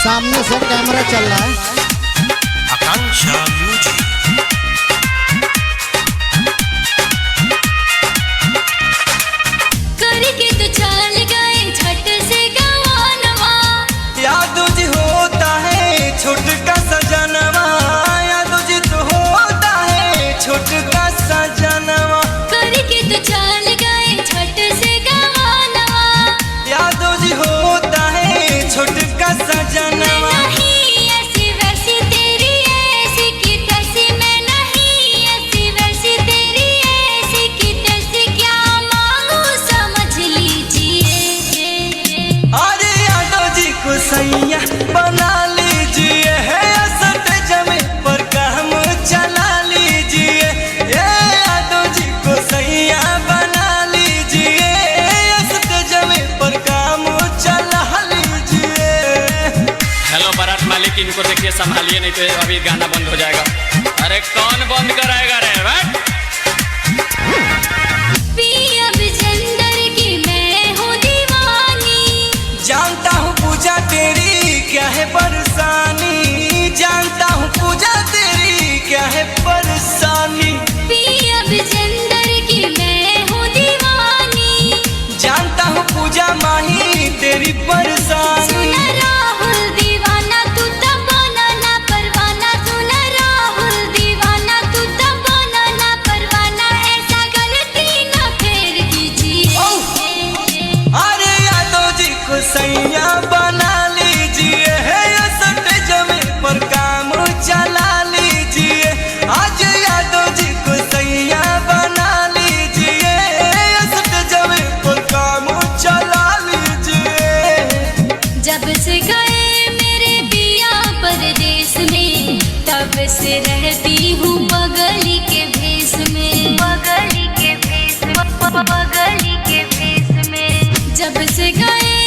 सामने से कैमरा चल रहा है। आकांक्षा म्यूजिक। करके तो चल गए झट से गवानवा, याद तुझे होता है छोटका सजनवा, याद तुझे तो होता है छोटका सजनवा। करके तो चल गए झट से गवानवा, याद तुझे होता है छोटका सजनवा। नहीं ऐसी वैसी तेरी ऐसी की तैसी, मैं नहीं ऐसी वैसी तेरी ऐसी की तैसी, क्या मांगू समझ लीजिए। अरे यादव जी को सैया बना लीजिए, है असट जमे पर काम चला लीजिए। यादव जी को सैया बना लीजिए, असट जमे पर काम चला लीजिए। हेलो बारात मालिक, इनको देखिए संभालिए, नहीं तो अभी गाना बंद हो जाएगा। अरे कौन बंद कराएगा रे? पिया विजेंदर की मैं हूँ दीवानी, जानता हूँ पूजा तेरी क्या है परेशानी, जानता हूँ पूजा तेरी क्या है परेशानी। पिया विजेंदर की मैं हूँ दीवानी, जानता हूँ पूजा माही तेरी परेशानी। सुना राहुल दीवाना तू तो बना ना परवाना, सुना राहुल दीवाना तू तो बना ना परवाना, ऐसा गलती ना फिर कीजिए। अरे यादव जी को सैया बना लीजिए, है असट जमे पर काम चला लीजिए। आज यादव जी को सैया बना लीजिए, असट जमे पर काम चला लीजिए। जब से गए मेरे पिया परदेश में, तब से रहती हूँ बगली के भेष में, बगली के भेष में। जब से गए